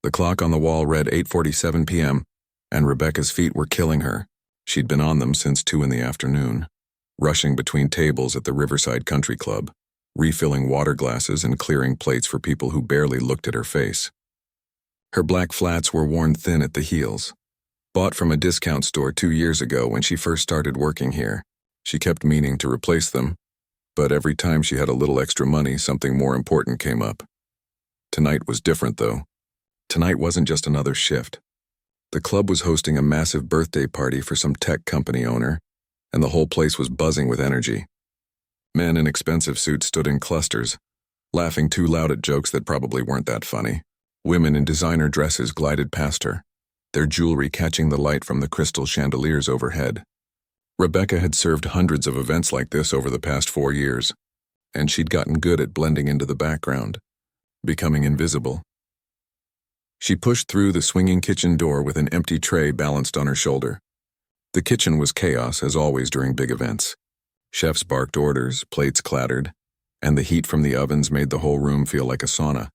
The clock on the wall read 8:47 p.m., and Rebecca's feet were killing her. She'd been on them since 2 in the afternoon, rushing between tables at the Riverside Country Club, refilling water glasses and clearing plates for people who barely looked at her face. Her black flats were worn thin at the heels. Bought from a discount store 2 years ago when she first started working here. She kept meaning to replace them, but every time she had a little extra money, something more important came up. Tonight was different, though. Tonight wasn't just another shift. The club was hosting a massive birthday party for some tech company owner, and the whole place was buzzing with energy. Men in expensive suits stood in clusters, laughing too loud at jokes that probably weren't that funny. Women in designer dresses glided past her, their jewelry catching the light from the crystal chandeliers overhead. Rebecca had served hundreds of events like this over the past 4 years, and she'd gotten good at blending into the background, becoming invisible. She pushed through the swinging kitchen door with an empty tray balanced on her shoulder. The kitchen was chaos, as always during big events. Chefs barked orders, plates clattered, and the heat from the ovens made the whole room feel like a sauna.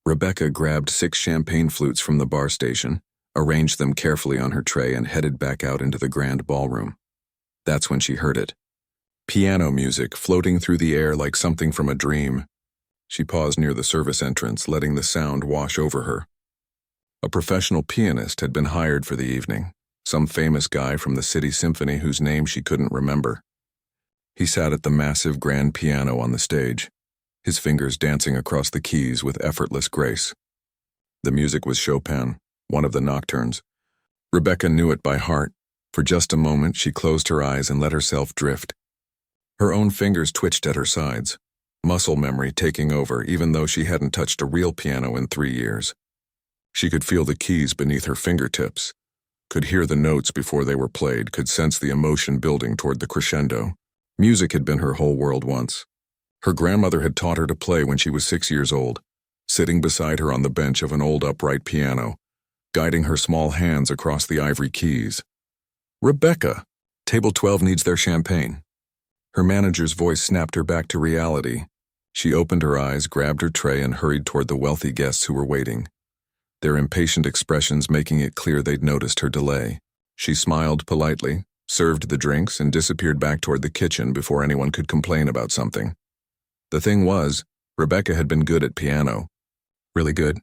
Rebecca grabbed 6 champagne flutes from the bar station, arranged them carefully on her tray, and headed back out into the grand ballroom. That's when she heard it. Piano music floating through the air like something from a dream. She paused near the service entrance, letting the sound wash over her. A professional pianist had been hired for the evening, some famous guy from the city symphony whose name she couldn't remember. He sat at the massive grand piano on the stage, his fingers dancing across the keys with effortless grace. The music was Chopin, one of the nocturnes. Rebecca knew it by heart. For just a moment, she closed her eyes and let herself drift. Her own fingers twitched at her sides, muscle memory taking over even though she hadn't touched a real piano in 3 years. She could feel the keys beneath her fingertips, could hear the notes before they were played, could sense the emotion building toward the crescendo. Music had been her whole world once. Her grandmother had taught her to play when she was 6 years old, sitting beside her on the bench of an old upright piano, guiding her small hands across the ivory keys. "Rebecca, table 12 needs their champagne." Her manager's voice snapped her back to reality. She opened her eyes, grabbed her tray, and hurried toward the wealthy guests who were waiting, their impatient expressions making it clear they'd noticed her delay. She smiled politely, served the drinks, and disappeared back toward the kitchen before anyone could complain about something. The thing was, Rebecca had been good at piano. Really good.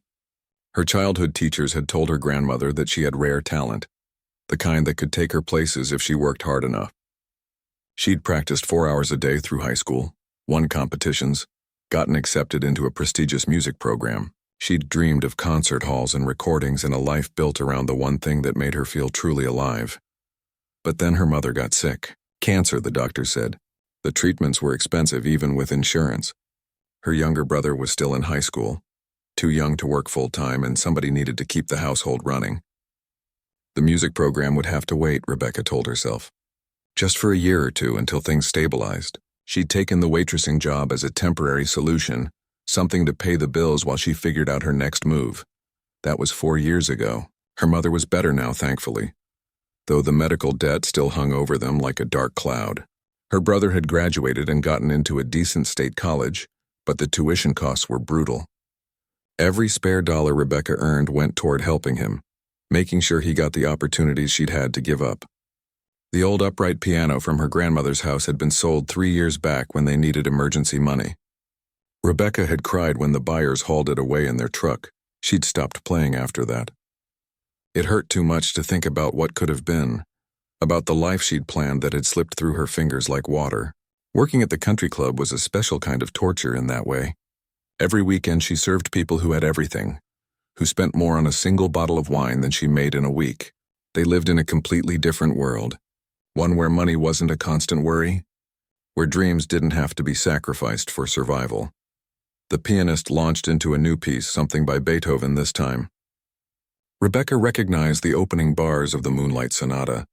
Her childhood teachers had told her grandmother that she had rare talent, the kind that could take her places if she worked hard enough. She'd practiced 4 hours a day through high school, won competitions, gotten accepted into a prestigious music program. She'd dreamed of concert halls and recordings and a life built around the one thing that made her feel truly alive. But then her mother got sick. Cancer, the doctor said. The treatments were expensive even with insurance. Her younger brother was still in high school, too young to work full-time, and somebody needed to keep the household running. The music program would have to wait, Rebecca told herself. Just for a year or two until things stabilized. She'd taken the waitressing job as a temporary solution, something to pay the bills while she figured out her next move. That was 4 years ago. Her mother was better now, thankfully, though the medical debt still hung over them like a dark cloud. Her brother had graduated and gotten into a decent state college, but the tuition costs were brutal. Every spare dollar Rebecca earned went toward helping him, making sure he got the opportunities she'd had to give up. The old upright piano from her grandmother's house had been sold 3 years back when they needed emergency money. Rebecca had cried when the buyers hauled it away in their truck. She'd stopped playing after that. It hurt too much to think about what could have been, about the life she'd planned that had slipped through her fingers like water. Working at the country club was a special kind of torture in that way. Every weekend she served people who had everything, who spent more on a single bottle of wine than she made in a week. They lived in a completely different world, one where money wasn't a constant worry, where dreams didn't have to be sacrificed for survival. The pianist launched into a new piece, something by Beethoven this time. Rebecca recognized the opening bars of the Moonlight Sonata.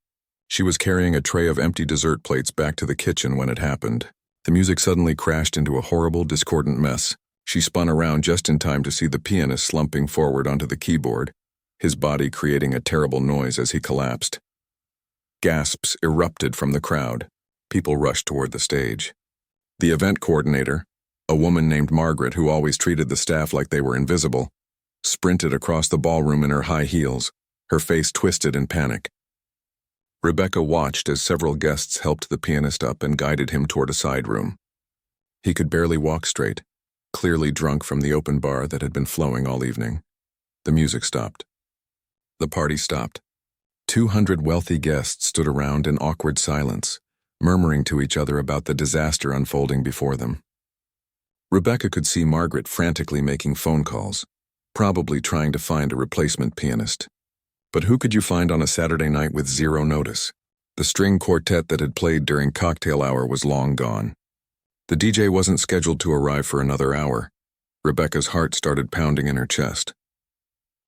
She was carrying a tray of empty dessert plates back to the kitchen when it happened. The music suddenly crashed into a horrible, discordant mess. She spun around just in time to see the pianist slumping forward onto the keyboard, his body creating a terrible noise as he collapsed. Gasps erupted from the crowd. People rushed toward the stage. The event coordinator, a woman named Margaret who always treated the staff like they were invisible, sprinted across the ballroom in her high heels, her face twisted in panic. Rebecca watched as several guests helped the pianist up and guided him toward a side room. He could barely walk straight, clearly drunk from the open bar that had been flowing all evening. The music stopped. The party stopped. 200 wealthy guests stood around in awkward silence, murmuring to each other about the disaster unfolding before them. Rebecca could see Margaret frantically making phone calls, probably trying to find a replacement pianist. But who could you find on a Saturday night with zero notice? The string quartet that had played during cocktail hour was long gone. The DJ wasn't scheduled to arrive for another hour. Rebecca's heart started pounding in her chest.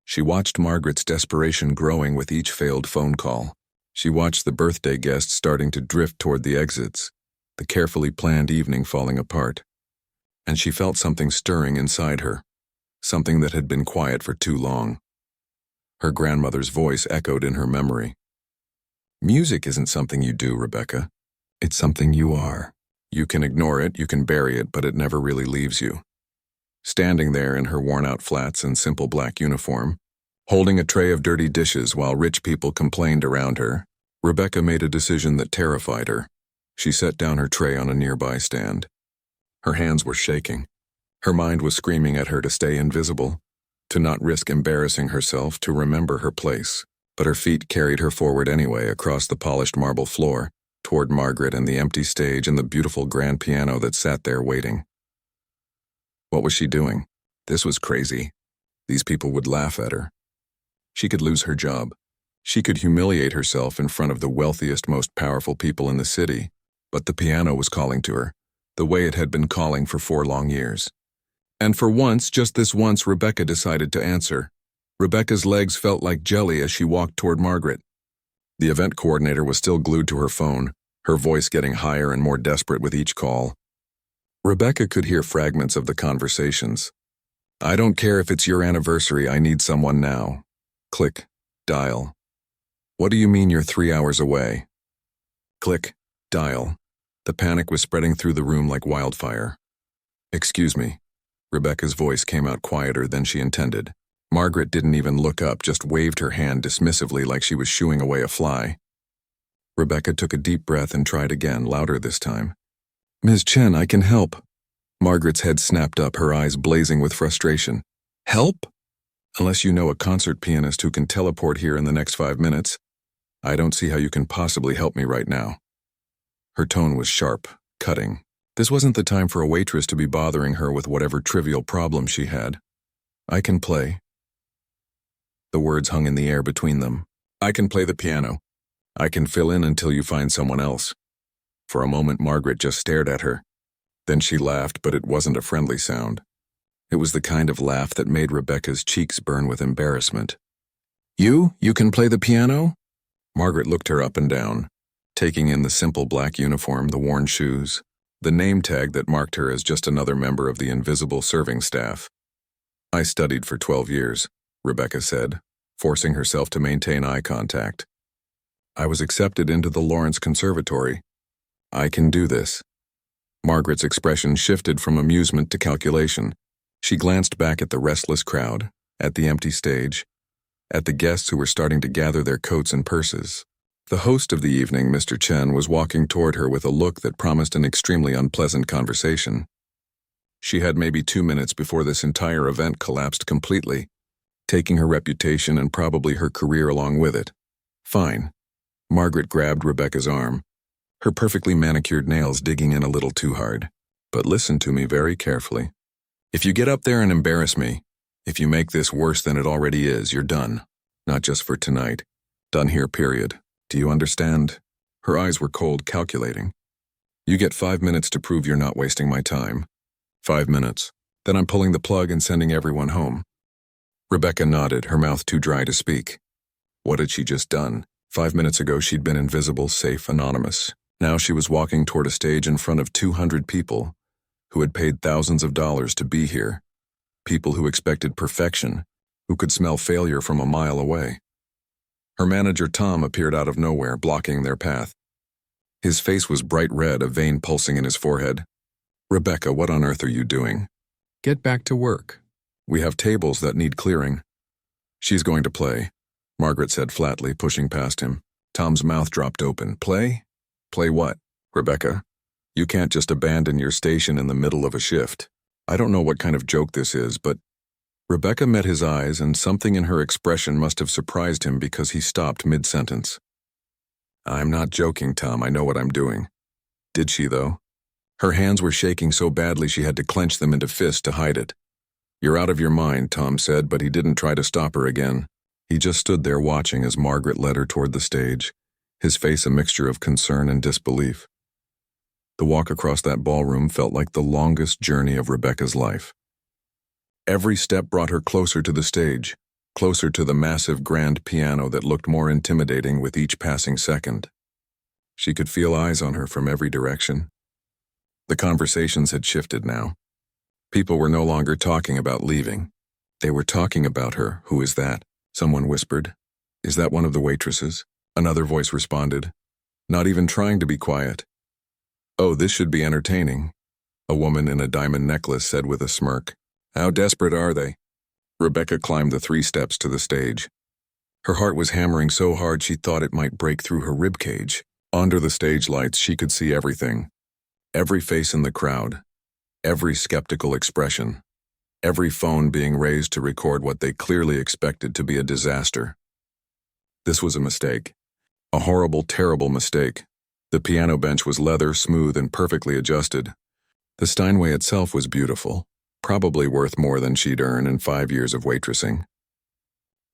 She watched Margaret's desperation growing with each failed phone call. She watched the birthday guests starting to drift toward the exits, the carefully planned evening falling apart. And she felt something stirring inside her, something that had been quiet for too long. Her grandmother's voice echoed in her memory. Music isn't something you do, Rebecca. It's something you are. You can ignore it, you can bury it, but it never really leaves you. Standing there in her worn-out flats and simple black uniform, holding a tray of dirty dishes while rich people complained around her, Rebecca made a decision that terrified her. She set down her tray on a nearby stand. Her hands were shaking. Her mind was screaming at her to stay invisible, to not risk embarrassing herself, to remember her place. But her feet carried her forward anyway across the polished marble floor, toward Margaret and the empty stage and the beautiful grand piano that sat there waiting. What was she doing? This was crazy. These people would laugh at her. She could lose her job. She could humiliate herself in front of the wealthiest, most powerful people in the city. But the piano was calling to her, the way it had been calling for 4 long years. And for once, just this once, Rebecca decided to answer. Rebecca's legs felt like jelly as she walked toward Margaret. The event coordinator was still glued to her phone, her voice getting higher and more desperate with each call. Rebecca could hear fragments of the conversations. I don't care if it's your anniversary, I need someone now. Click. Dial. What do you mean you're 3 hours away? Click. Dial. The panic was spreading through the room like wildfire. Excuse me. Rebecca's voice came out quieter than she intended. Margaret didn't even look up, just waved her hand dismissively like she was shooing away a fly. Rebecca took a deep breath and tried again, louder this time. Ms. Chen, I can help. Margaret's head snapped up, her eyes blazing with frustration. Help? Unless you know a concert pianist who can teleport here in the next 5 minutes, I don't see how you can possibly help me right now. Her tone was sharp, cutting. This wasn't the time for a waitress to be bothering her with whatever trivial problem she had. I can play. The words hung in the air between them. I can play the piano. I can fill in until you find someone else. For a moment, Margaret just stared at her. Then she laughed, but it wasn't a friendly sound. It was the kind of laugh that made Rebecca's cheeks burn with embarrassment. You can play the piano? Margaret looked her up and down, taking in the simple black uniform, the worn shoes, the name tag that marked her as just another member of the invisible serving staff. I studied for 12 years, Rebecca said, forcing herself to maintain eye contact. I was accepted into the Lawrence Conservatory. I can do this. Margaret's expression shifted from amusement to calculation. She glanced back at the restless crowd, at the empty stage, at the guests who were starting to gather their coats and purses. The host of the evening, Mr. Chen, was walking toward her with a look that promised an extremely unpleasant conversation. She had maybe 2 minutes before this entire event collapsed completely, taking her reputation and probably her career along with it. Fine. Margaret grabbed Rebecca's arm, her perfectly manicured nails digging in a little too hard. But listen to me very carefully. If you get up there and embarrass me, if you make this worse than it already is, you're done. Not just for tonight. Done here, period. Do you understand? Her eyes were cold, calculating. You get 5 minutes to prove you're not wasting my time. 5 minutes. Then I'm pulling the plug and sending everyone home. Rebecca nodded, her mouth too dry to speak. What had she just done? 5 minutes ago she'd been invisible, safe, anonymous. Now she was walking toward a stage in front of 200 people who had paid thousands of dollars to be here. People who expected perfection, who could smell failure from a mile away. Her manager Tom appeared out of nowhere, blocking their path. His face was bright red, a vein pulsing in his forehead. Rebecca, what on earth are you doing? Get back to work. We have tables that need clearing. She's going to play, Margaret said flatly, pushing past him. Tom's mouth dropped open. Play? Play what? Rebecca, you can't just abandon your station in the middle of a shift. I don't know what kind of joke this is, but Rebecca met his eyes, and something in her expression must have surprised him because he stopped mid-sentence. I'm not joking, Tom. I know what I'm doing. Did she, though? Her hands were shaking so badly she had to clench them into fists to hide it. You're out of your mind, Tom said, but he didn't try to stop her again. He just stood there watching as Margaret led her toward the stage, his face a mixture of concern and disbelief. The walk across that ballroom felt like the longest journey of Rebecca's life. Every step brought her closer to the stage, closer to the massive grand piano that looked more intimidating with each passing second. She could feel eyes on her from every direction. The conversations had shifted now. People were no longer talking about leaving. They were talking about her. Who is that? Someone whispered. Is that one of the waitresses? Another voice responded, not even trying to be quiet. Oh, this should be entertaining, a woman in a diamond necklace said with a smirk. How desperate are they? Rebecca climbed the 3 steps to the stage. Her heart was hammering so hard she thought it might break through her ribcage. Under the stage lights, she could see everything. Every face in the crowd. Every skeptical expression. Every phone being raised to record what they clearly expected to be a disaster. This was a mistake. A horrible, terrible mistake. The piano bench was leather, smooth, and perfectly adjusted. The Steinway itself was beautiful, probably worth more than she'd earn in 5 years of waitressing.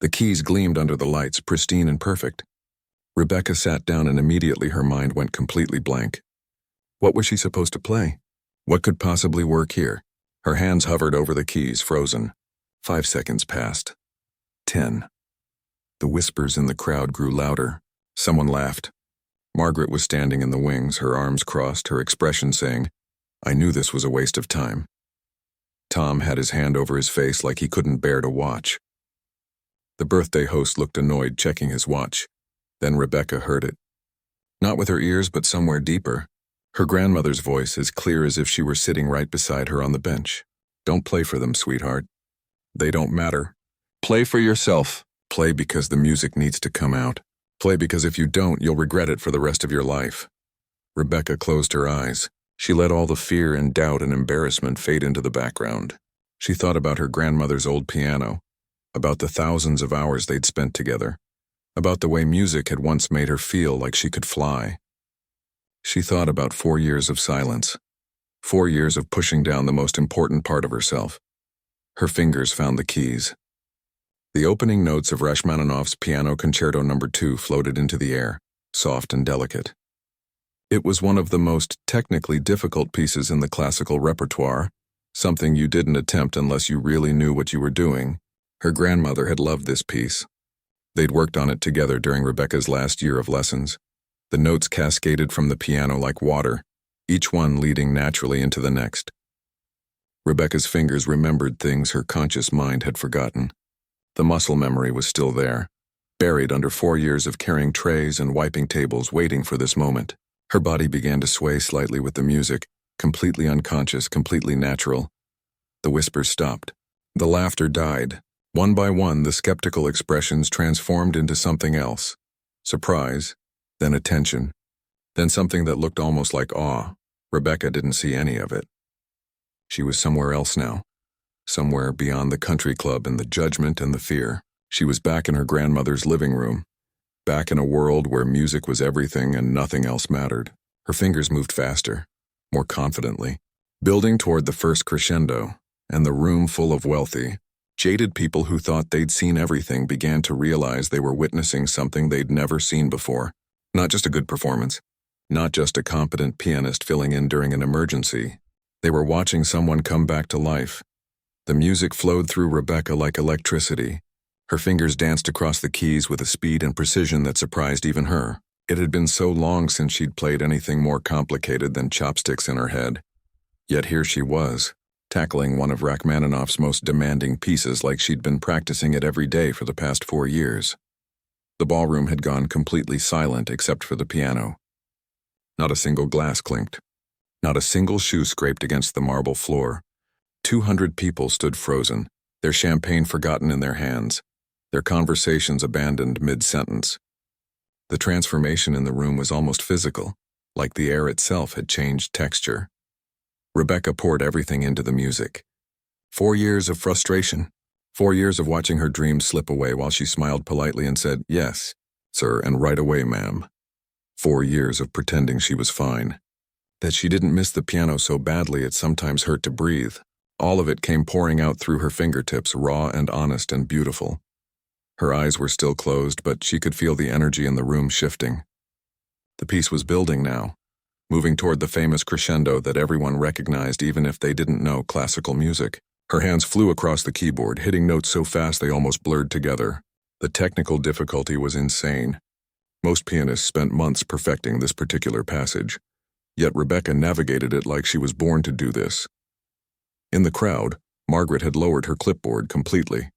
The keys gleamed under the lights, pristine and perfect. Rebecca sat down and immediately her mind went completely blank. What was she supposed to play? What could possibly work here? Her hands hovered over the keys, frozen. 5 seconds passed. 10. The whispers in the crowd grew louder. Someone laughed. Margaret was standing in the wings, her arms crossed, her expression saying, I knew this was a waste of time. Tom had his hand over his face like he couldn't bear to watch. The birthday host looked annoyed, checking his watch. Then Rebecca heard it. Not with her ears, but somewhere deeper. Her grandmother's voice, as clear as if she were sitting right beside her on the bench. Don't play for them, sweetheart. They don't matter. Play for yourself. Play because the music needs to come out. Play because if you don't, you'll regret it for the rest of your life. Rebecca closed her eyes. She let all the fear and doubt and embarrassment fade into the background. She thought about her grandmother's old piano, about the thousands of hours they'd spent together, about the way music had once made her feel like she could fly. She thought about 4 years of silence, 4 years of pushing down the most important part of herself. Her fingers found the keys. The opening notes of Rachmaninoff's Piano Concerto No. 2 floated into the air, soft and delicate. It was one of the most technically difficult pieces in the classical repertoire, something you didn't attempt unless you really knew what you were doing. Her grandmother had loved this piece. They'd worked on it together during Rebecca's last year of lessons. The notes cascaded from the piano like water, each one leading naturally into the next. Rebecca's fingers remembered things her conscious mind had forgotten. The muscle memory was still there, buried under 4 years of carrying trays and wiping tables, waiting for this moment. Her body began to sway slightly with the music, completely unconscious, completely natural. The whispers stopped. The laughter died. One by one, the skeptical expressions transformed into something else. Surprise, then attention, then something that looked almost like awe. Rebecca didn't see any of it. She was somewhere else now. Somewhere beyond the country club and the judgment and the fear. She was back in her grandmother's living room, back in a world where music was everything and nothing else mattered. Her fingers moved faster, more confidently, building toward the first crescendo, and the room full of wealthy, jaded people who thought they'd seen everything began to realize they were witnessing something they'd never seen before. Not just a good performance, not just a competent pianist filling in during an emergency. They were watching someone come back to life. The music flowed through Rebecca like electricity. Her fingers danced across the keys with a speed and precision that surprised even her. It had been so long since she'd played anything more complicated than chopsticks in her head. Yet here she was, tackling one of Rachmaninoff's most demanding pieces like she'd been practicing it every day for the past 4 years. The ballroom had gone completely silent except for the piano. Not a single glass clinked. Not a single shoe scraped against the marble floor. 200 people stood frozen, their champagne forgotten in their hands, their conversations abandoned mid-sentence. The transformation in the room was almost physical, like the air itself had changed texture. Rebecca poured everything into the music. 4 years of frustration. 4 years of watching her dreams slip away while she smiled politely and said, "Yes, sir, and right away, ma'am." 4 years of pretending she was fine. That she didn't miss the piano so badly it sometimes hurt to breathe. All of it came pouring out through her fingertips, raw and honest and beautiful. Her eyes were still closed, but she could feel the energy in the room shifting. The piece was building now, moving toward the famous crescendo that everyone recognized even if they didn't know classical music. Her hands flew across the keyboard, hitting notes so fast they almost blurred together. The technical difficulty was insane. Most pianists spent months perfecting this particular passage, yet Rebecca navigated it like she was born to do this. In the crowd, Margaret had lowered her clipboard completely.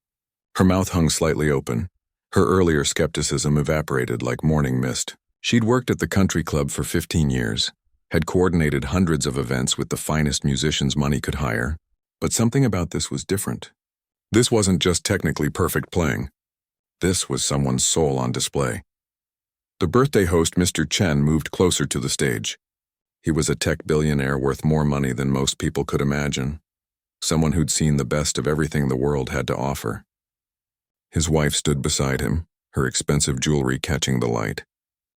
Her mouth hung slightly open. Her earlier skepticism evaporated like morning mist. She'd worked at the country club for 15 years, had coordinated hundreds of events with the finest musicians money could hire, but something about this was different. This wasn't just technically perfect playing. This was someone's soul on display. The birthday host, Mr. Chen, moved closer to the stage. He was a tech billionaire worth more money than most people could imagine. Someone who'd seen the best of everything the world had to offer. His wife stood beside him, her expensive jewelry catching the light.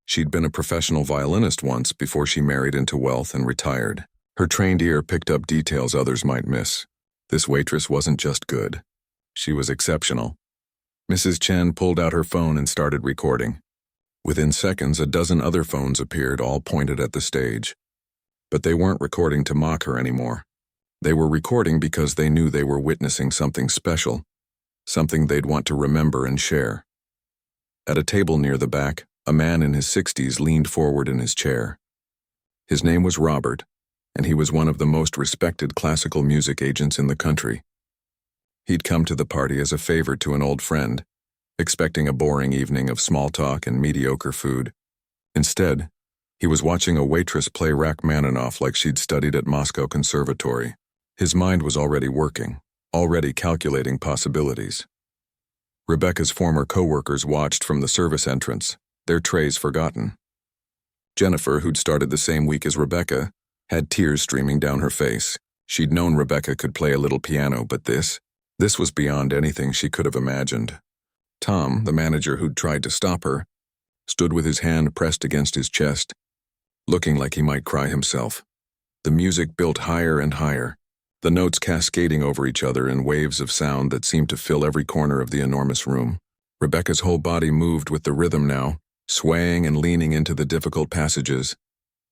She'd been a professional violinist once before she married into wealth and retired. Her trained ear picked up details others might miss. This waitress wasn't just good. She was exceptional. Mrs. Chen pulled out her phone and started recording. Within seconds, a dozen other phones appeared, all pointed at the stage. But they weren't recording to mock her anymore. They were recording because they knew they were witnessing something special, something they'd want to remember and share. At a table near the back, a man in his 60s leaned forward in his chair. His name was Robert, and he was one of the most respected classical music agents in the country. He'd come to the party as a favor to an old friend, expecting a boring evening of small talk and mediocre food. Instead, he was watching a waitress play Rachmaninoff like she'd studied at Moscow Conservatory. His mind was already working, already calculating possibilities. Rebecca's former co-workers watched from the service entrance, their trays forgotten. Jennifer, who'd started the same week as Rebecca, had tears streaming down her face. She'd known Rebecca could play a little piano, but this was beyond anything she could have imagined. Tom, the manager who'd tried to stop her, stood with his hand pressed against his chest, looking like he might cry himself. The music built higher and higher, the notes cascading over each other in waves of sound that seemed to fill every corner of the enormous room. Rebecca's whole body moved with the rhythm now, swaying and leaning into the difficult passages.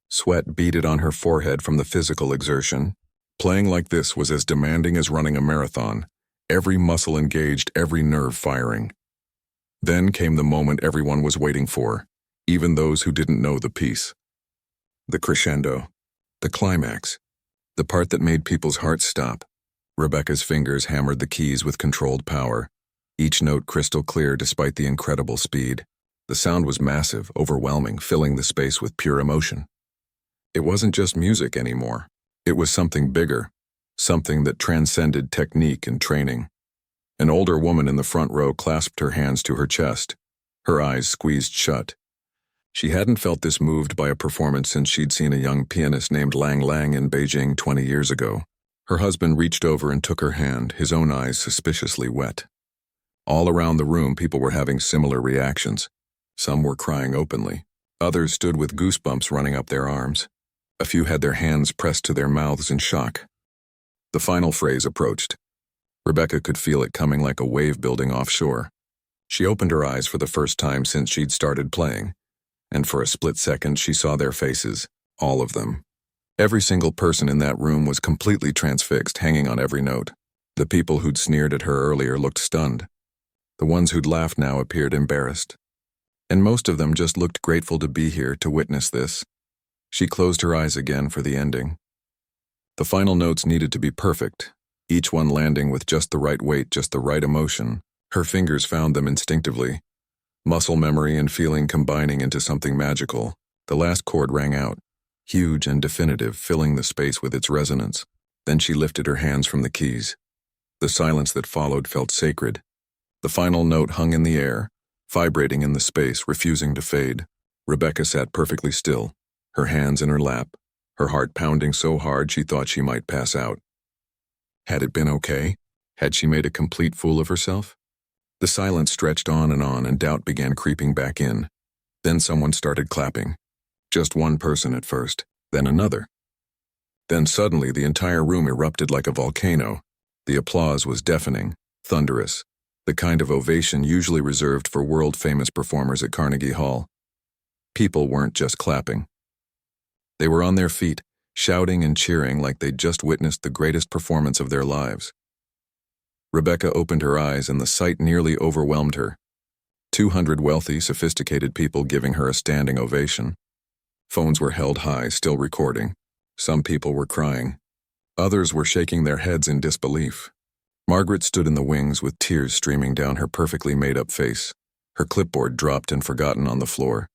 Sweat beaded on her forehead from the physical exertion. Playing like this was as demanding as running a marathon, every muscle engaged, every nerve firing. Then came the moment everyone was waiting for, even those who didn't know the piece. The crescendo, the climax, the part that made people's hearts stop. Rebecca's fingers hammered the keys with controlled power, each note crystal clear despite the incredible speed. The sound was massive, overwhelming, filling the space with pure emotion. It wasn't just music anymore. It was something bigger, something that transcended technique and training. An older woman in the front row clasped her hands to her chest, her eyes squeezed shut. She hadn't felt this moved by a performance since she'd seen a young pianist named Lang Lang in Beijing 20 years ago. Her husband reached over and took her hand, his own eyes suspiciously wet. All around the room, people were having similar reactions. Some were crying openly. Others stood with goosebumps running up their arms. A few had their hands pressed to their mouths in shock. The final phrase approached. Rebecca could feel it coming like a wave building offshore. She opened her eyes for the first time since she'd started playing, and for a split second she saw their faces, all of them. Every single person in that room was completely transfixed, hanging on every note. The people who'd sneered at her earlier looked stunned. The ones who'd laughed now appeared embarrassed. And most of them just looked grateful to be here to witness this. She closed her eyes again for the ending. The final notes needed to be perfect, each one landing with just the right weight, just the right emotion. Her fingers found them instinctively, muscle memory and feeling combining into something magical. The last chord rang out, huge and definitive, filling the space with its resonance. Then she lifted her hands from the keys. The silence that followed felt sacred. The final note hung in the air, vibrating in the space, refusing to fade. Rebecca sat perfectly still, her hands in her lap, her heart pounding so hard she thought she might pass out. Had it been okay? Had she made a complete fool of herself? The silence stretched on, and doubt began creeping back in. Then someone started clapping. Just one person at first, then another. Then suddenly the entire room erupted like a volcano. The applause was deafening, thunderous, the kind of ovation usually reserved for world-famous performers at Carnegie Hall. People weren't just clapping. They were on their feet, shouting and cheering like they'd just witnessed the greatest performance of their lives. Rebecca opened her eyes and the sight nearly overwhelmed her. 200 wealthy, sophisticated people giving her a standing ovation. Phones were held high, still recording. Some people were crying. Others were shaking their heads in disbelief. Margaret stood in the wings with tears streaming down her perfectly made-up face. Her clipboard dropped and forgotten on the floor.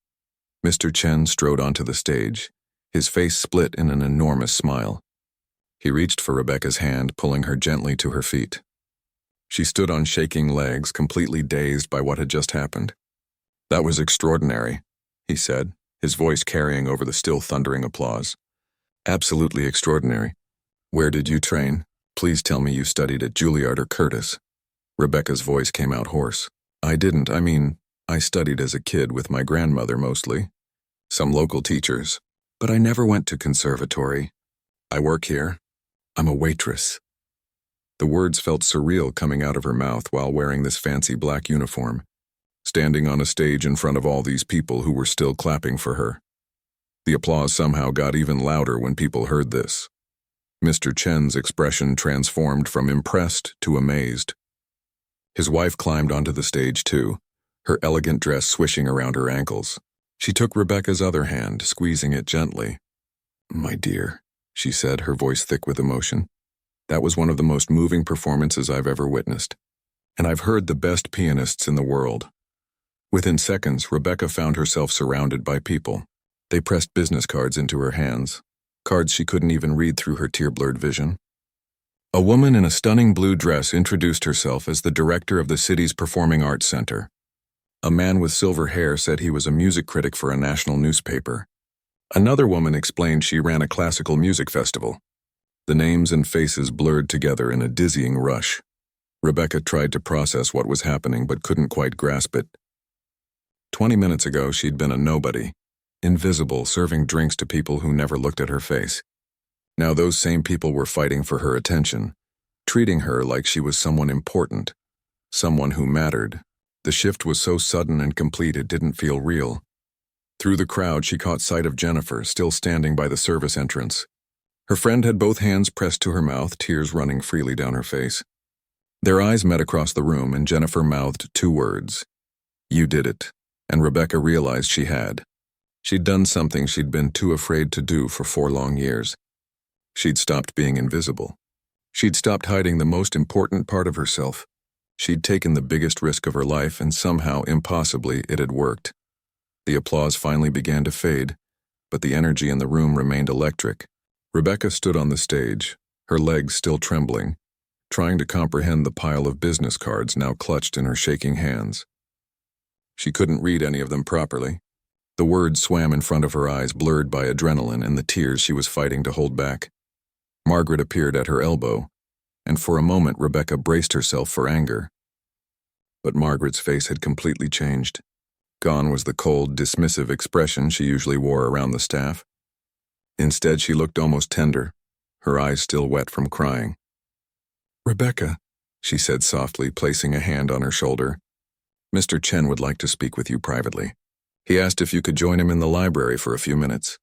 Mr. Chen strode onto the stage, his face split in an enormous smile. He reached for Rebecca's hand, pulling her gently to her feet. She stood on shaking legs, completely dazed by what had just happened. "That was extraordinary," he said, his voice carrying over the still thundering applause. "Absolutely extraordinary. Where did you train? Please tell me you studied at Juilliard or Curtis." Rebecca's voice came out hoarse. I studied as a kid with my grandmother mostly. Some local teachers. But I never went to conservatory. I work here. I'm a waitress." The words felt surreal coming out of her mouth while wearing this fancy black uniform, standing on a stage in front of all these people who were still clapping for her. The applause somehow got even louder when people heard this. Mr. Chen's expression transformed from impressed to amazed. His wife climbed onto the stage too, her elegant dress swishing around her ankles. She took Rebecca's other hand, squeezing it gently. "My dear," she said, her voice thick with emotion. "That was one of the most moving performances I've ever witnessed. And I've heard the best pianists in the world." Within seconds, Rebecca found herself surrounded by people. They pressed business cards into her hands, cards she couldn't even read through her tear-blurred vision. A woman in a stunning blue dress introduced herself as the director of the city's Performing Arts Center. A man with silver hair said he was a music critic for a national newspaper. Another woman explained she ran a classical music festival. The names and faces blurred together in a dizzying rush. Rebecca tried to process what was happening but couldn't quite grasp it. 20 minutes ago, she'd been a nobody, invisible, serving drinks to people who never looked at her face. Now those same people were fighting for her attention, treating her like she was someone important, someone who mattered. The shift was so sudden and complete it didn't feel real. Through the crowd, she caught sight of Jennifer, still standing by the service entrance. Her friend had both hands pressed to her mouth, tears running freely down her face. Their eyes met across the room, and Jennifer mouthed two words. "You did it." And Rebecca realized she had. She'd done something she'd been too afraid to do for 4 long years. She'd stopped being invisible. She'd stopped hiding the most important part of herself. She'd taken the biggest risk of her life, and somehow, impossibly, it had worked. The applause finally began to fade, but the energy in the room remained electric. Rebecca stood on the stage, her legs still trembling, trying to comprehend the pile of business cards now clutched in her shaking hands. She couldn't read any of them properly. The words swam in front of her eyes, blurred by adrenaline and the tears she was fighting to hold back. Margaret appeared at her elbow, and for a moment Rebecca braced herself for anger. But Margaret's face had completely changed. Gone was the cold, dismissive expression she usually wore around the staff. Instead, she looked almost tender, her eyes still wet from crying. "Rebecca," she said softly, placing a hand on her shoulder. "Mr. Chen would like to speak with you privately. He asked if you could join him in the library for a few minutes."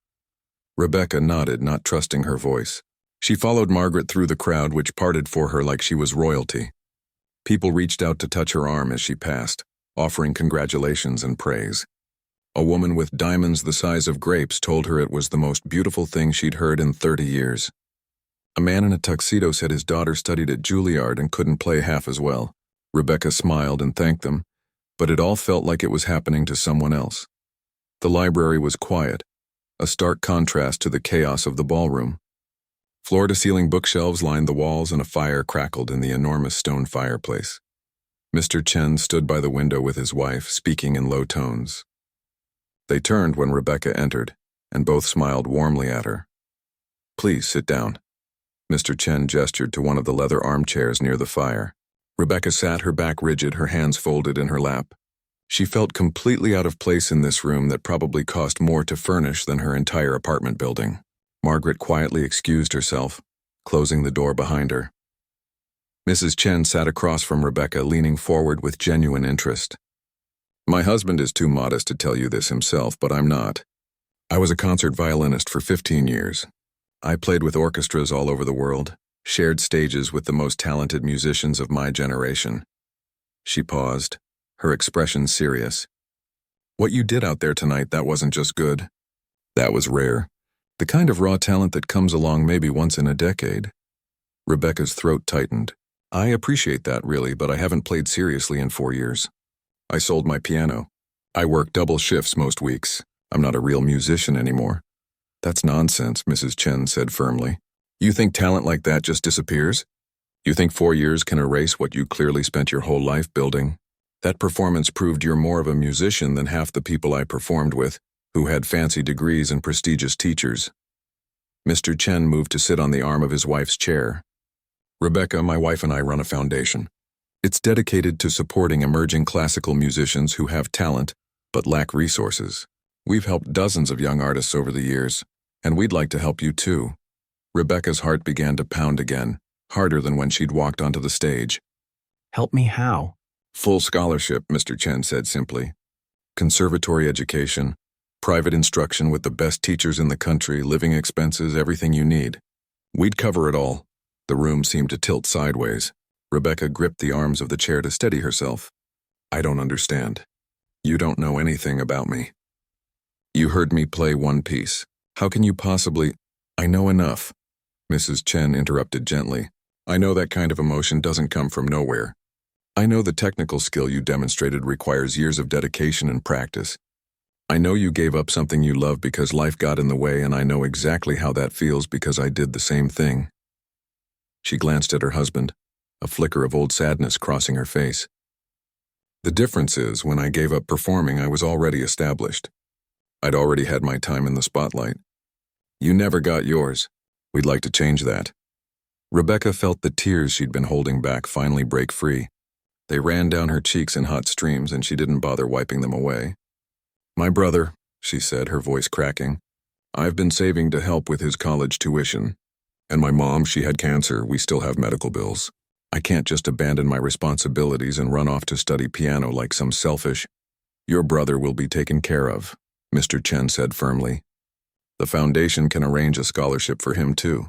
Rebecca nodded, not trusting her voice. She followed Margaret through the crowd, which parted for her like she was royalty. People reached out to touch her arm as she passed, offering congratulations and praise. A woman with diamonds the size of grapes told her it was the most beautiful thing she'd heard in 30 years. A man in a tuxedo said his daughter studied at Juilliard and couldn't play half as well. Rebecca smiled and thanked them, but it all felt like it was happening to someone else. The library was quiet, a stark contrast to the chaos of the ballroom. Floor-to-ceiling bookshelves lined the walls and a fire crackled in the enormous stone fireplace. Mr. Chen stood by the window with his wife, speaking in low tones. They turned when Rebecca entered, and both smiled warmly at her. "Please sit down." Mr. Chen gestured to one of the leather armchairs near the fire. Rebecca sat, her back rigid, her hands folded in her lap. She felt completely out of place in this room that probably cost more to furnish than her entire apartment building. Margaret quietly excused herself, closing the door behind her. Mrs. Chen sat across from Rebecca, leaning forward with genuine interest. "My husband is too modest to tell you this himself, but I'm not. I was a concert violinist for 15 years. I played with orchestras all over the world, shared stages with the most talented musicians of my generation." She paused, her expression serious. "What you did out there tonight, that wasn't just good. That was rare. The kind of raw talent that comes along maybe once in a decade." Rebecca's throat tightened. "I appreciate that, really, but I haven't played seriously in 4 years. I sold my piano. I work double shifts most weeks. I'm not a real musician anymore." "That's nonsense," Mrs. Chen said firmly. "You think talent like that just disappears? You think 4 years can erase what you clearly spent your whole life building? That performance proved you're more of a musician than half the people I performed with, who had fancy degrees and prestigious teachers." Mr. Chen moved to sit on the arm of his wife's chair. "Rebecca, my wife and I run a foundation. It's dedicated to supporting emerging classical musicians who have talent but lack resources. We've helped dozens of young artists over the years, and we'd like to help you too." Rebecca's heart began to pound again, harder than when she'd walked onto the stage. "Help me how?" "Full scholarship," Mr. Chen said simply. "Conservatory education, private instruction with the best teachers in the country, living expenses, everything you need. We'd cover it all." The room seemed to tilt sideways. Rebecca gripped the arms of the chair to steady herself. "I don't understand. You don't know anything about me. You heard me play one piece. How can you possibly—" "I know enough," Mrs. Chen interrupted gently. "I know that kind of emotion doesn't come from nowhere. I know the technical skill you demonstrated requires years of dedication and practice. I know you gave up something you love because life got in the way, and I know exactly how that feels because I did the same thing." She glanced at her husband, a flicker of old sadness crossing her face. "The difference is, when I gave up performing, I was already established. I'd already had my time in the spotlight. You never got yours. We'd like to change that." Rebecca felt the tears she'd been holding back finally break free. They ran down her cheeks in hot streams, and she didn't bother wiping them away. "My brother," she said, her voice cracking. "I've been saving to help with his college tuition. And my mom, she had cancer. We still have medical bills. I can't just abandon my responsibilities and run off to study piano like some selfish—" "Your brother will be taken care of," Mr. Chen said firmly. "The foundation can arrange a scholarship for him too.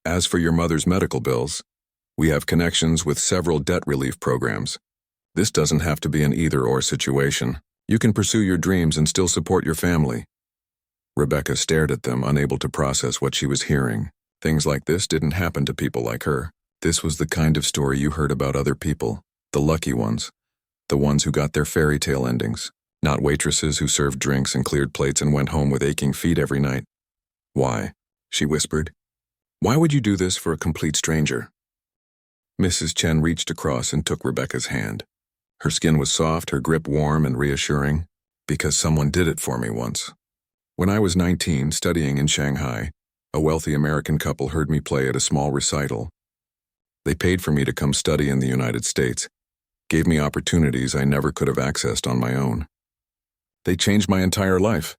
As for your mother's medical bills, we have connections with several debt relief programs. This doesn't have to be an either-or situation. You can pursue your dreams and still support your family." Rebecca stared at them, unable to process what she was hearing. Things like this didn't happen to people like her. This was the kind of story you heard about other people, the lucky ones, the ones who got their fairy tale endings, not waitresses who served drinks and cleared plates and went home with aching feet every night. "Why?" she whispered. "Why would you do this for a complete stranger?" Mrs. Chen reached across and took Rebecca's hand. Her skin was soft, her grip warm and reassuring. "Because someone did it for me once. When I was 19, studying in Shanghai, a wealthy American couple heard me play at a small recital. They paid for me to come study in the United States, gave me opportunities I never could have accessed on my own. They changed my entire life."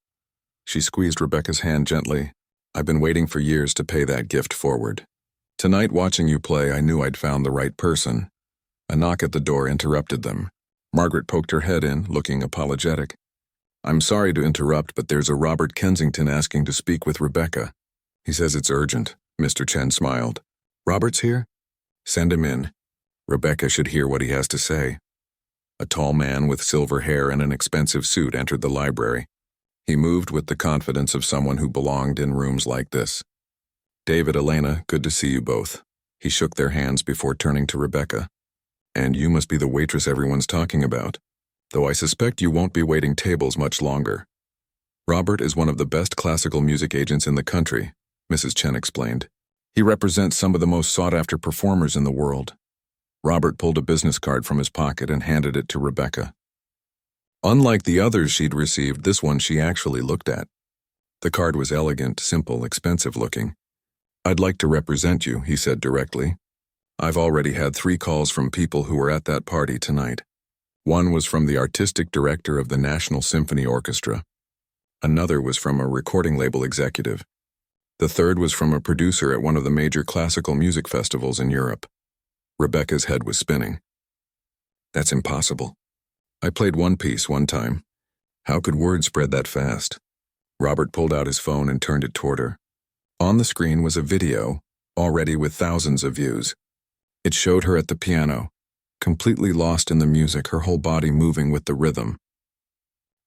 She squeezed Rebecca's hand gently. "I've been waiting for years to pay that gift forward. Tonight, watching you play, I knew I'd found the right person." A knock at the door interrupted them. Margaret poked her head in, looking apologetic. "I'm sorry to interrupt, but there's a Robert Kensington asking to speak with Rebecca. He says it's urgent." Mr. Chen smiled. "Robert's here? Send him in. Rebecca should hear what he has to say." A tall man with silver hair and an expensive suit entered the library. He moved with the confidence of someone who belonged in rooms like this. "David, Elena, good to see you both." He shook their hands before turning to Rebecca. "And you must be the waitress everyone's talking about, though I suspect you won't be waiting tables much longer. Robert is one of the best classical music agents in the country," Mrs. Chen explained. He represents some of the most sought-after performers in the world. Robert pulled a business card from his pocket and handed it to Rebecca. Unlike the others she'd received, this one she actually looked at. The card was elegant, simple, expensive-looking. "I'd like to represent you," he said directly. "I've already had 3 calls from people who were at that party tonight. One was from the artistic director of the National Symphony Orchestra. Another was from a recording label executive. The third was from a producer at one of the major classical music festivals in Europe." Rebecca's head was spinning. "That's impossible. I played one piece one time. How could word spread that fast?" Robert pulled out his phone and turned it toward her. On the screen was a video, already with thousands of views. It showed her at the piano, completely lost in the music, her whole body moving with the rhythm.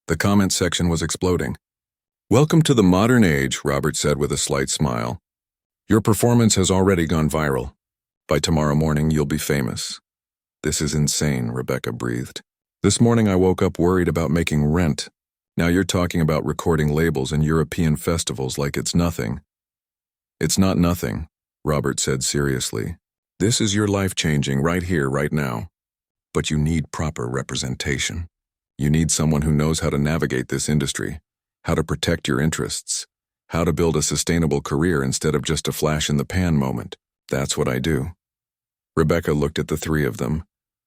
The comment section was exploding. "Welcome to the modern age," Robert said with a slight smile. "Your performance has already gone viral. By tomorrow morning, you'll be famous." "This is insane," Rebecca breathed. "This morning I woke up worried about making rent. Now you're talking about recording labels and European festivals like it's nothing." "It's not nothing," Robert said seriously. "This is your life changing right here, right now. But you need proper representation. You need someone who knows how to navigate this industry, how to protect your interests, how to build a sustainable career instead of just a flash-in-the-pan moment. That's what I do." Rebecca looked at the 3 of them,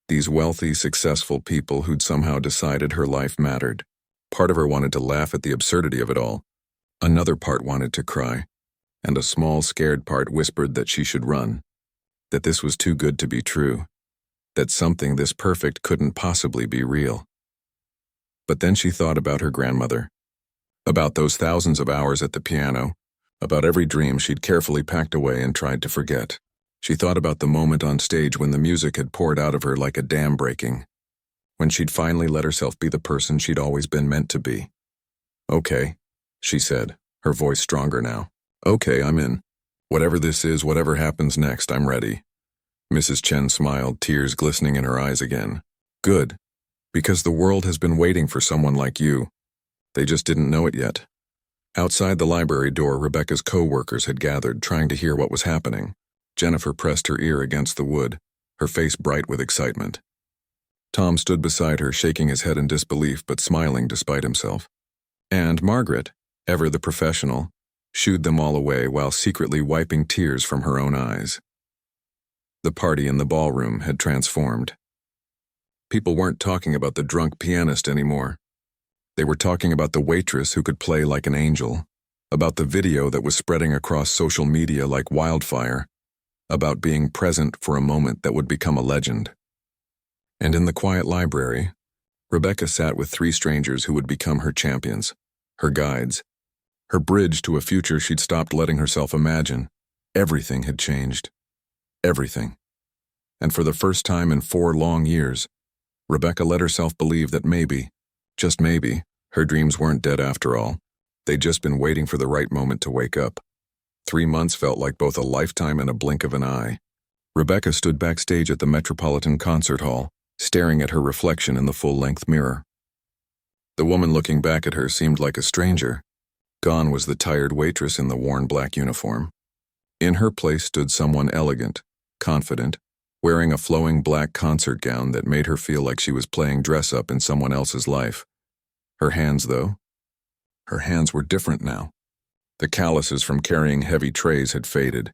these wealthy, successful people who'd somehow decided her life mattered. Part of her wanted to laugh at the absurdity of it all. Another part wanted to cry, and a small, scared part whispered that she should run, that this was too good to be true, that something this perfect couldn't possibly be real. But then she thought about her grandmother, about those thousands of hours at the piano, about every dream she'd carefully packed away and tried to forget. She thought about the moment on stage when the music had poured out of her like a dam breaking, when she'd finally let herself be the person she'd always been meant to be. "Okay," she said, her voice stronger now. "Okay, I'm in. Whatever this is, whatever happens next, I'm ready." Mrs. Chen smiled, tears glistening in her eyes again. "Good, because the world has been waiting for someone like you. They just didn't know it yet." Outside the library door, Rebecca's co-workers had gathered, trying to hear what was happening. Jennifer pressed her ear against the wood, her face bright with excitement. Tom stood beside her, shaking his head in disbelief but smiling despite himself. And Margaret, ever the professional, shooed them all away while secretly wiping tears from her own eyes. The party in the ballroom had transformed. People weren't talking about the drunk pianist anymore. They were talking about the waitress who could play like an angel, about the video that was spreading across social media like wildfire, about being present for a moment that would become a legend. And in the quiet library, Rebecca sat with 3 strangers who would become her champions, her guides, her bridge to a future she'd stopped letting herself imagine. Everything had changed. Everything. And for the first time in 4 long years, Rebecca let herself believe that maybe, just maybe, her dreams weren't dead after all. They'd just been waiting for the right moment to wake up. 3 months felt like both a lifetime and a blink of an eye. Rebecca stood backstage at the Metropolitan Concert Hall, staring at her reflection in the full-length mirror. The woman looking back at her seemed like a stranger. Gone was the tired waitress in the worn black uniform. In her place stood someone elegant, confident, wearing a flowing black concert gown that made her feel like she was playing dress-up in someone else's life. Her hands, though? Her hands were different now. The calluses from carrying heavy trays had faded,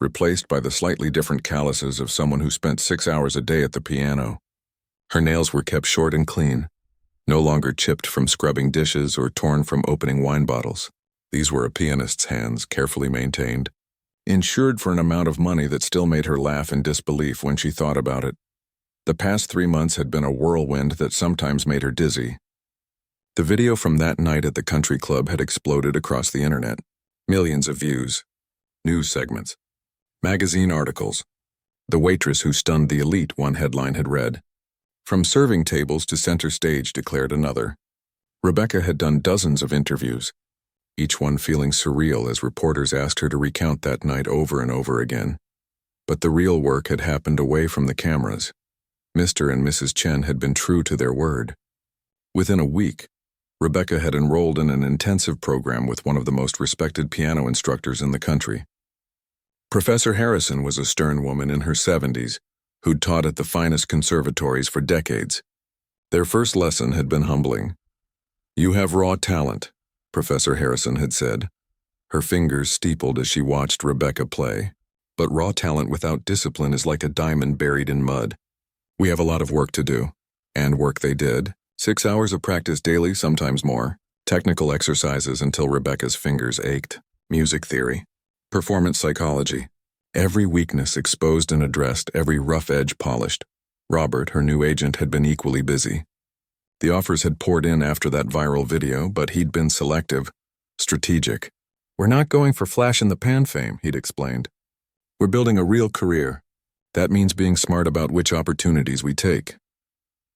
replaced by the slightly different calluses of someone who spent 6 hours a day at the piano. Her nails were kept short and clean, no longer chipped from scrubbing dishes or torn from opening wine bottles. These were a pianist's hands, carefully maintained, insured for an amount of money that still made her laugh in disbelief when she thought about it. The past 3 months had been a whirlwind that sometimes made her dizzy. The video from that night at the country club had exploded across the internet. Millions of views, news segments, magazine articles. "The waitress who stunned the elite," one headline had read. "From serving tables to center stage," declared another. Rebecca had done dozens of interviews, each one feeling surreal as reporters asked her to recount that night over and over again. But the real work had happened away from the cameras. Mr. and Mrs. Chen had been true to their word. Within a week, Rebecca had enrolled in an intensive program with one of the most respected piano instructors in the country. Professor Harrison was a stern woman in her 70s who'd taught at the finest conservatories for decades. Their first lesson had been humbling. "You have raw talent," Professor Harrison had said. Her fingers steepled as she watched Rebecca play. "But raw talent without discipline is like a diamond buried in mud. We have a lot of work to do." And work they did. 6 hours of practice daily, sometimes more. Technical exercises until Rebecca's fingers ached. Music theory. Performance psychology. Every weakness exposed and addressed, every rough edge polished. Robert, her new agent, had been equally busy. The offers had poured in after that viral video, but he'd been selective, strategic. "We're not going for flash-in-the-pan fame," he'd explained. "We're building a real career. That means being smart about which opportunities we take."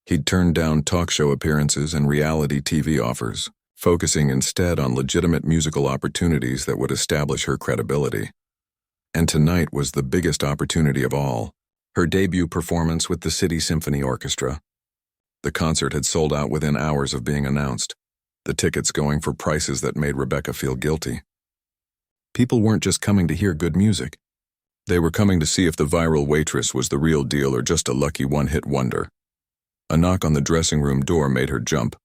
He'd turned down talk show appearances and reality TV offers, focusing instead on legitimate musical opportunities that would establish her credibility. And tonight was the biggest opportunity of all, her debut performance with the City Symphony Orchestra. The concert had sold out within hours of being announced, the tickets going for prices that made Rebecca feel guilty. People weren't just coming to hear good music. They were coming to see if the viral Waitress was the real deal or just a lucky one-hit wonder. A knock on the dressing room door made her jump.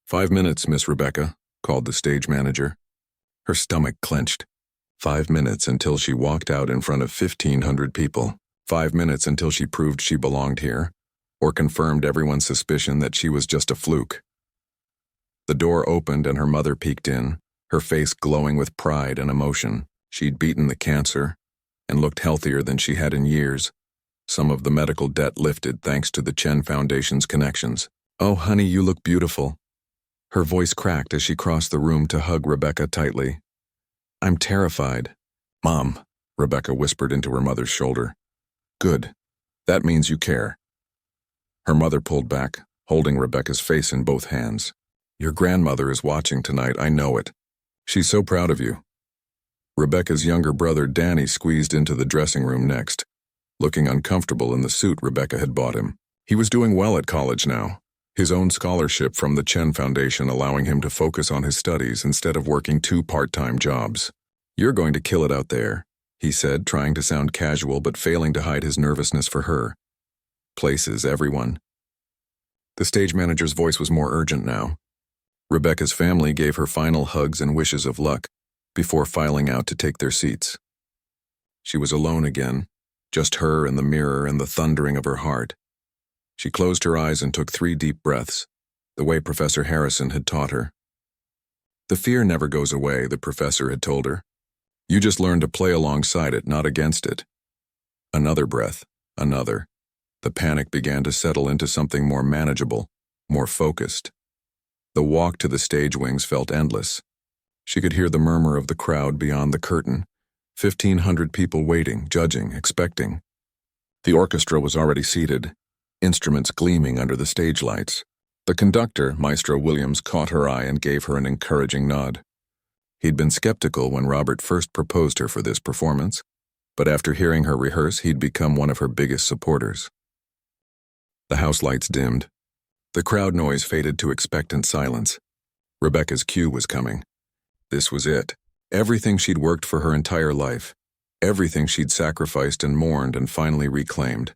"5 minutes, Miss Rebecca," called the stage manager. Her stomach clenched. 5 minutes until she walked out in front of 1,500 people. 5 minutes until she proved she belonged here, or confirmed everyone's suspicion that she was just a fluke. The door opened and her mother peeked in, her face glowing with pride and emotion. She'd beaten the cancer and looked healthier than she had in years. Some of the medical debt lifted thanks to the Chen Foundation's connections. "Oh, honey, you look beautiful." Her voice cracked as she crossed the room to hug Rebecca tightly. "I'm terrified." "Mom," Rebecca whispered into her mother's shoulder. "Good. That means you care." Her mother pulled back, holding Rebecca's face in both hands. "Your grandmother is watching tonight, I know it. She's so proud of you." Rebecca's younger brother Danny squeezed into the dressing room next, looking uncomfortable in the suit Rebecca had bought him. He was doing well at college now, his own scholarship from the Chen Foundation allowing him to focus on his studies instead of working 2 part-time jobs. "You're going to kill it out there," he said, trying to sound casual but failing to hide his nervousness for her. "Places, everyone." The stage manager's voice was more urgent now. Rebecca's family gave her final hugs and wishes of luck before filing out to take their seats. She was alone again, just her and the mirror and the thundering of her heart. She closed her eyes and took 3 deep breaths, the way Professor Harrison had taught her. "The fear never goes away," the professor had told her. "You just learn to play alongside it, not against it." Another breath, another. The panic began to settle into something more manageable, more focused. The walk to the stage wings felt endless. She could hear the murmur of the crowd beyond the curtain, 1,500 people waiting, judging, expecting. The orchestra was already seated, instruments gleaming under the stage lights. The conductor, Maestro Williams, caught her eye and gave her an encouraging nod. He'd been skeptical when Robert first proposed her for this performance, but after hearing her rehearse, he'd become one of her biggest supporters. The house lights dimmed. The crowd noise faded to expectant silence. Rebecca's cue was coming. This was it. Everything she'd worked for her entire life. Everything she'd sacrificed and mourned and finally reclaimed.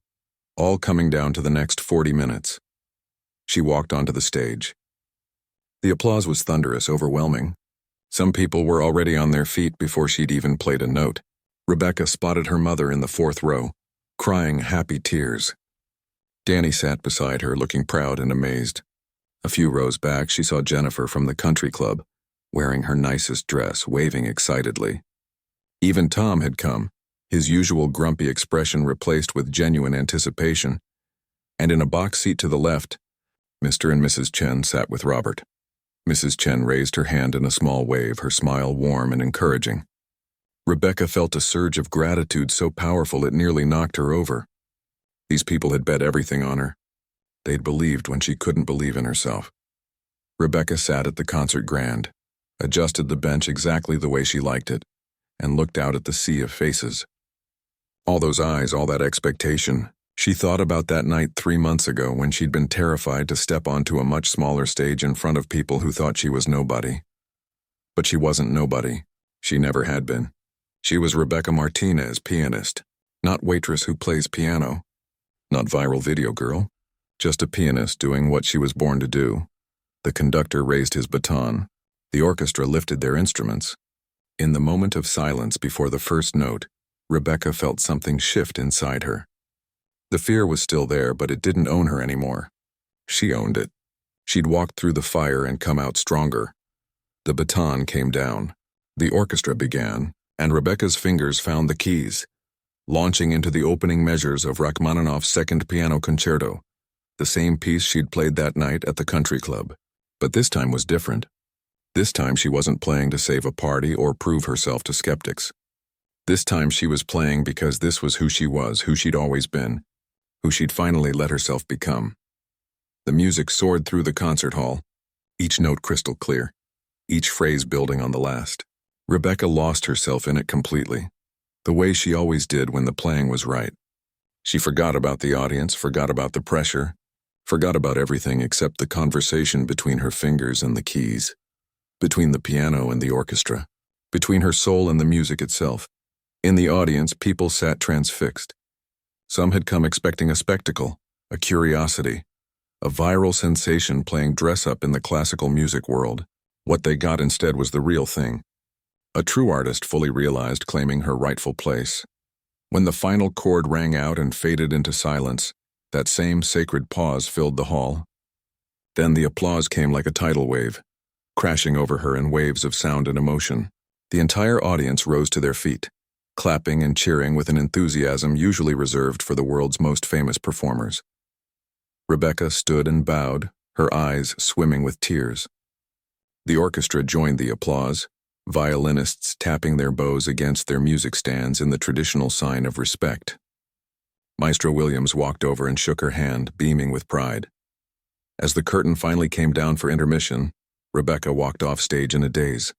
All coming down to the next 40 minutes. She walked onto the stage. The applause was thunderous, overwhelming. Some people were already on their feet before she'd even played a note. Rebecca spotted her mother in the 4th row, crying happy tears. Danny sat beside her, looking proud and amazed. A few rows back, she saw Jennifer from the country club, wearing her nicest dress, waving excitedly. Even Tom had come, his usual grumpy expression replaced with genuine anticipation. And in a box seat to the left, Mr. and Mrs. Chen sat with Robert. Mrs. Chen raised her hand in a small wave, her smile warm and encouraging. Rebecca felt a surge of gratitude so powerful it nearly knocked her over. These people had bet everything on her. They'd believed when she couldn't believe in herself. Rebecca sat at the concert grand, adjusted the bench exactly the way she liked it, and looked out at the sea of faces. All those eyes, all that expectation. She thought about that night 3 months ago when she'd been terrified to step onto a much smaller stage in front of people who thought she was nobody. But she wasn't nobody. She never had been. She was Rebecca Martinez, pianist, not waitress who plays piano, not viral video girl, just a pianist doing what she was born to do. The conductor raised his baton. The orchestra lifted their instruments. In the moment of silence before the first note, Rebecca felt something shift inside her. The fear was still there, but it didn't own her anymore. She owned it. She'd walked through the fire and come out stronger. The baton came down. The orchestra began, and Rebecca's fingers found the keys, launching into the opening measures of Rachmaninoff's Second Piano Concerto, the same piece she'd played that night at the country club. But this time was different. This time she wasn't playing to save a party or prove herself to skeptics. This time she was playing because this was who she was, who she'd always been, who she'd finally let herself become. The music soared through the concert hall, each note crystal clear, each phrase building on the last. Rebecca lost herself in it completely, the way she always did when the playing was right. She forgot about the audience, forgot about the pressure, forgot about everything except the conversation between her fingers and the keys, between the piano and the orchestra, between her soul and the music itself. In the audience, people sat transfixed. Some had come expecting a spectacle, a curiosity, a viral sensation playing dress-up in the classical music world. What they got instead was the real thing. A true artist fully realized, claiming her rightful place. When the final chord rang out and faded into silence, that same sacred pause filled the hall. Then the applause came like a tidal wave, crashing over her in waves of sound and emotion. The entire audience rose to their feet, clapping and cheering with an enthusiasm usually reserved for the world's most famous performers. Rebecca stood and bowed, her eyes swimming with tears. The orchestra joined the applause, violinists tapping their bows against their music stands in the traditional sign of respect. Maestro Williams walked over and shook her hand, beaming with pride. As the curtain finally came down for intermission, Rebecca walked off stage in a daze.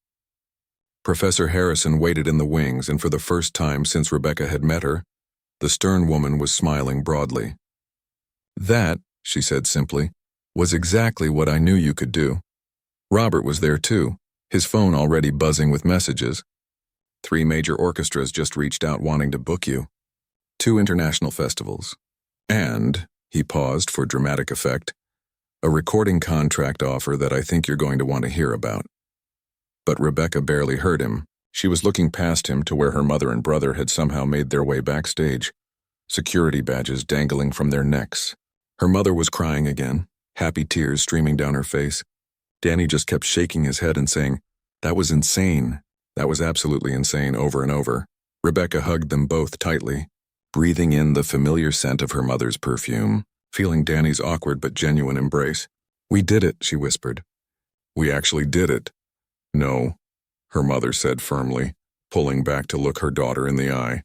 Professor Harrison waited in the wings, and for the first time since Rebecca had met her, the stern woman was smiling broadly. "That," she said simply, "was exactly what I knew you could do." Robert was there too, his phone already buzzing with messages. 3 major orchestras just reached out wanting to book you. 2 international festivals. And, he paused for dramatic effect, a recording contract offer that I think you're going to want to hear about. But Rebecca barely heard him. She was looking past him to where her mother and brother had somehow made their way backstage, security badges dangling from their necks. Her mother was crying again, happy tears streaming down her face. Danny just kept shaking his head and saying, "That was insane. That was absolutely insane," over and over. Rebecca hugged them both tightly, breathing in the familiar scent of her mother's perfume, feeling Danny's awkward but genuine embrace. "We did it," she whispered. "We actually did it." "No," her mother said firmly, pulling back to look her daughter in the eye.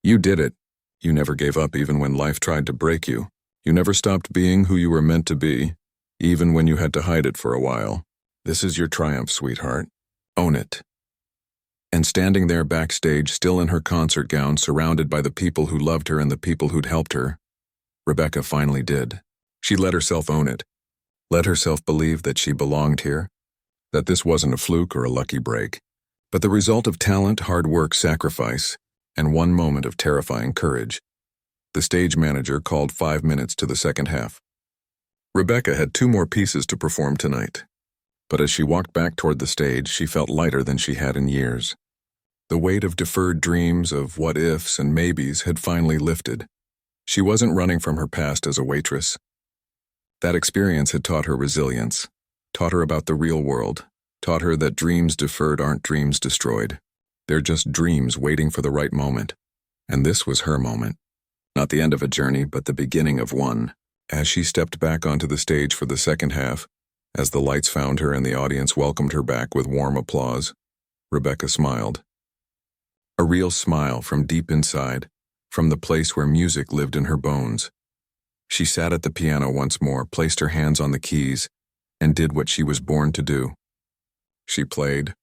"You did it. You never gave up even when life tried to break you. You never stopped being who you were meant to be, even when you had to hide it for a while. This is your triumph, sweetheart. Own it." And standing there backstage, still in her concert gown, surrounded by the people who loved her and the people who'd helped her, Rebecca finally did. She let herself own it, let herself believe that she belonged here, that this wasn't a fluke or a lucky break, but the result of talent, hard work, sacrifice, and one moment of terrifying courage. The stage manager called 5 minutes to the second half. Rebecca had 2 more pieces to perform tonight, but as she walked back toward the stage, she felt lighter than she had in years. The weight of deferred dreams, of what-ifs and maybes had finally lifted. She wasn't running from her past as a waitress. That experience had taught her resilience, taught her about the real world, taught her that dreams deferred aren't dreams destroyed. They're just dreams waiting for the right moment. And this was her moment. Not the end of a journey, but the beginning of one. As she stepped back onto the stage for the second half, as the lights found her and the audience welcomed her back with warm applause, Rebecca smiled. A real smile from deep inside, from the place where music lived in her bones. She sat at the piano once more, placed her hands on the keys, and did what she was born to do. She played,